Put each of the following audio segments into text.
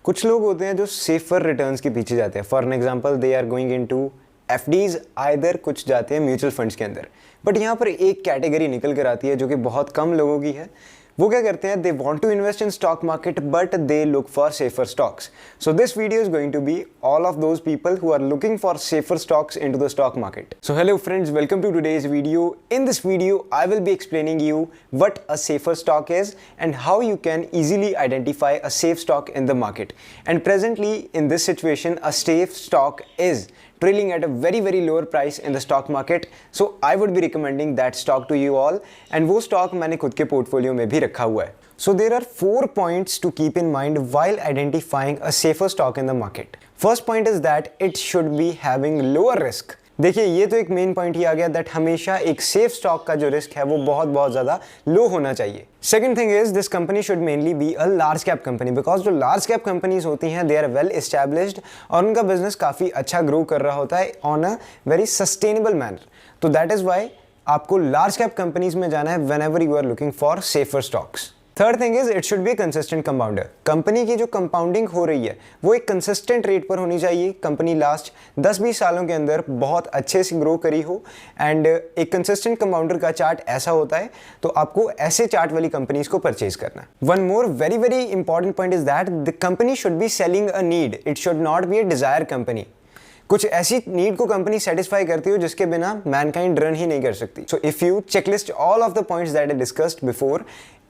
कुछ लोग होते हैं जो सेफर रिटर्न्स के पीछे जाते हैं। For an example they are going into FDs, either कुछ जाते हैं म्यूचुअल फंड्स के अंदर। बट यहाँ पर एक कैटेगरी निकल कर आती है जो कि बहुत कम लोगों की है। वो क्या करते हैं, they want to invest in stock market but they look for safer stocks. So this video is going to be all of those people who are looking for safer stocks into the stock market. So hello friends, welcome to today's video. In this video I will be explaining you what a safer stock is and how you can easily identify a safe stock in the market. And presently in this situation a safe stock is trailing at a very lower price in the stock market, so I would be recommending that stock to you all, and वो stock मैंने खुद के portfolio में भी रखा हुआ है। So there are 4 points to keep in mind while identifying a safer stock in the market. First point is that it should be having lower risk. देखिए, ये तो एक मेन पॉइंट ही आ गया दैट हमेशा एक सेफ स्टॉक का जो risk है वो बहुत ज़्यादा लो होना चाहिए। Second thing is this company should mainly be a large cap company, because जो लार्ज कैप कंपनीज होती हैं दे आर वेल एस्टैब्लिश्ड और उनका बिजनेस काफ़ी अच्छा ग्रो कर रहा होता है on a very sustainable manner. तो दैट इज़ वाई आपको लार्ज कैप कंपनीज में जाना है whenever you are looking for safer stocks. Third thing is it should be consistent compounder. Company की जो कंपाउंडिंग हो रही है वो एक कंसिस्टेंट रेट पर होनी चाहिए। कंपनी लास्ट 10-20 सालों के अंदर बहुत अच्छे से ग्रो करी हो, एंड एक कंसिस्टेंट कंपाउंडर का चार्ट ऐसा होता है, तो आपको ऐसे चार्ट वाली कंपनीज को परचेज करना। One more very important point is that the company should be selling a need, it should not be a desire company. कुछ ऐसी नीड को कंपनी सेटिस्फाई करती हो जिसके बिना मैनकाइंड रन ही नहीं कर सकती। So if you checklist all of the points that I discussed before,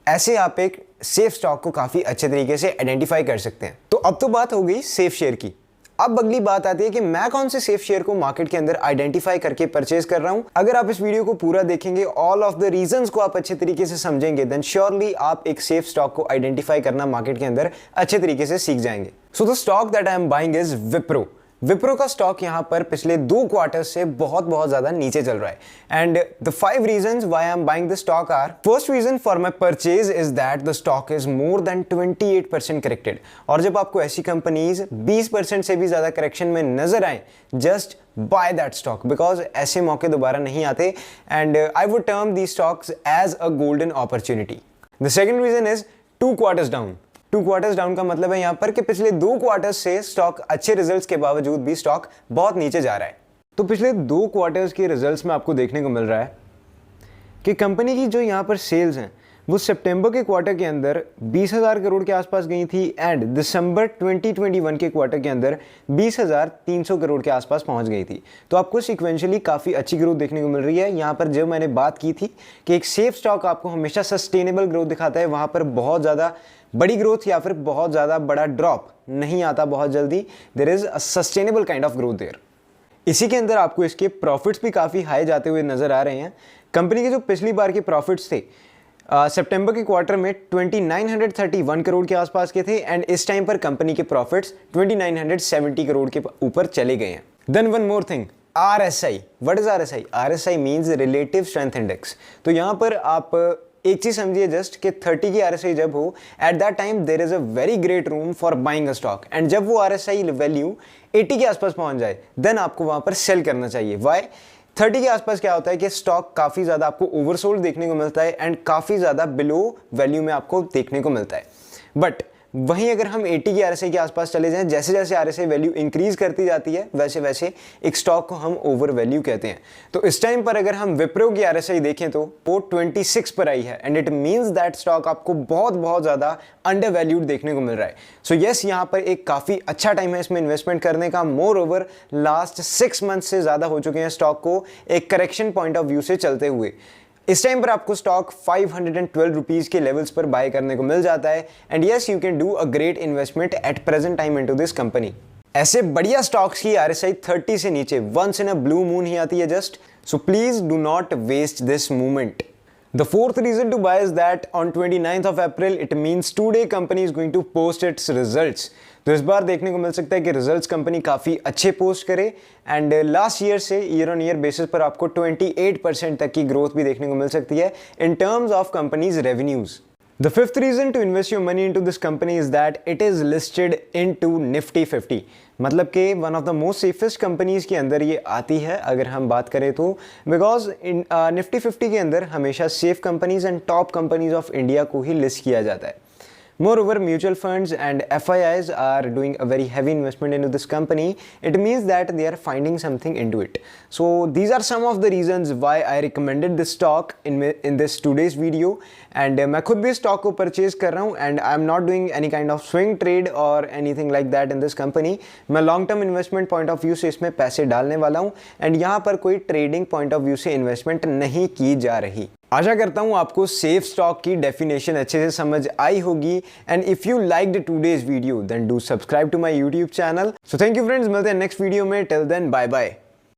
ऐसे आप एक सेफ स्टॉक को काफी अच्छे तरीके से आइडेंटिफाई कर सकते हैं। तो अब तो बात हो गई सेफ शेयर की। अब अगली बात आती है कि मैं कौन से सेफ शेयर को मार्केट के अंदर आइडेंटिफाई करके परचेज कर रहा हूं। अगर आप इस वीडियो को पूरा देखेंगे, ऑल ऑफ द रीजंस को आप अच्छे तरीके से समझेंगे, देन श्योरली आप एक सेफ स्टॉक को आइडेंटिफाई करना मार्केट के अंदर अच्छे तरीके से सीख जाएंगे। So the stock that I am buying is Wipro. Wipro का स्टॉक यहां पर पिछले 2 क्वार्टर से बहुत ज्यादा नीचे चल रहा है, and the 5 reasons why I am buying the stock are: first reason for my purchase is that the stock is more than 28% corrected। और जब आपको ऐसी कंपनीज 20% से भी ज्यादा करेक्शन में नजर आए, just buy that stock, because ऐसे मौके दोबारा नहीं आते, and I would term the stocks as a golden opportunity. The second reason is 2 quarters down. 2 quarters down का मतलब है यहां पर कि पिछले 2 क्वार्टर्स से स्टॉक अच्छे रिजल्ट्स के बावजूद भी स्टॉक बहुत नीचे जा रहा है। तो पिछले 2 क्वार्टर्स के रिजल्ट्स में आपको देखने को मिल रहा है कि कंपनी की जो यहां पर सेल्स हैं वो सितंबर के क्वार्टर के अंदर 20,000 करोड़ के आसपास गई थी, एंड दिसंबर 2021 के क्वार्टर के अंदर 20,300 करोड़ के आसपास पहुंच गई थी। तो आपको सीक्वेंशियली काफ़ी अच्छी ग्रोथ देखने को मिल रही है। यहाँ पर जब मैंने बात की थी कि एक सेफ स्टॉक आपको हमेशा सस्टेनेबल ग्रोथ दिखाता है, वहाँ पर बहुत ज़्यादा बड़ी ग्रोथ या फिर बहुत ज़्यादा बड़ा ड्रॉप नहीं आता बहुत जल्दी। There is a sustainable kind of growth there. इसी के अंदर आपको इसके प्रॉफिट्स भी काफ़ी हाई जाते हुए नजर आ रहे हैं। कंपनी के जो पिछली बार के प्रॉफिट्स थे सितंबर के क्वार्टर में 2931 करोड़ के आसपास के थे, एंड इस टाइम पर कंपनी के प्रॉफिट्स 2970 करोड़ के ऊपर चले गए हैं। Then one more thing, RSI। What is RSI? RSI means relative strength index. तो यहाँ पर आप एक चीज समझिए जस्ट कि 30 की RSI जब हो, at that time there is a very great room for buying a stock, and जब वो RSI वैल्यू 80 के आसपास पहुंच जाए, देन आपको वहां पर सेल करना चाहिए। वाई? 30 के आसपास क्या होता है कि स्टॉक काफी ज्यादा आपको ओवरसोल्ड देखने को मिलता है, एंड काफी ज्यादा बिलो वैल्यू में आपको देखने को मिलता है। बट वहीं अगर हम 80 की RSI के आसपास चले जाएं, जैसे जैसे RSI वैल्यू इंक्रीज करती जाती है वैसे वैसे एक स्टॉक को हम ओवर वैल्यू कहते हैं। तो इस टाइम पर अगर हम विप्रो की RSI देखें तो वो 26 पर आई है, and it means that stock आपको बहुत ज्यादा अंडर वैल्यूड देखने को मिल रहा है। सो यस, यहाँ पर एक काफी अच्छा टाइम है इसमें इन्वेस्टमेंट करने का। मोर ओवर लास्ट 6 मंथ से ज्यादा हो चुके हैं स्टॉक को एक करेक्शन पॉइंट ऑफ व्यू से चलते हुए। इस टाइम पर आपको स्टॉक 512 रुपीज के लेवल्स पर बाय करने को मिल जाता है, and yes you can do a great investment at present time into this company. ऐसे बढ़िया स्टॉक्स की RSI 30 से नीचे once in a blue moon ही आती है just, so please do not waste this moment. The fourth reason to buy is that on 29th of April it means today company is going to post its results। तो इस बार देखने को मिल सकता है कि रिजल्ट्स कंपनी काफ़ी अच्छे post करे, एंड लास्ट ईयर से ईयर ऑन ईयर बेसिस पर आपको 28% तक की ग्रोथ भी देखने को मिल सकती है in terms of companies revenues. The fifth reason to invest your money into this company is that it is listed into Nifty 50। मतलब कि one of the most safest companies के अंदर ये आती है अगर हम बात करें तो, बिकॉज निफ्टी 50 के अंदर हमेशा safe companies and top companies of India को ही लिस्ट किया जाता है। Moreover, mutual funds and FIIs are doing a very heavy investment into this company. It means that they are finding something into it. So these are some of the reasons why I recommended this stock in this today's video. And मैं खुद भी stock को purchase कर रहा हूँ and I am not doing any kind of swing trade or anything like that in this company. मैं long term investment point of view से इसमें पैसे डालने वाला हूँ and यहाँ पर कोई trading point of view से investment नहीं की जा रही। आशा करता हूँ आपको सेफ स्टॉक की डेफिनेशन अच्छे से समझ आई होगी and if you liked today's video then do subscribe to my YouTube channel. So thank you friends, मिलते हैं नेक्स्ट वीडियो में। Till then bye bye.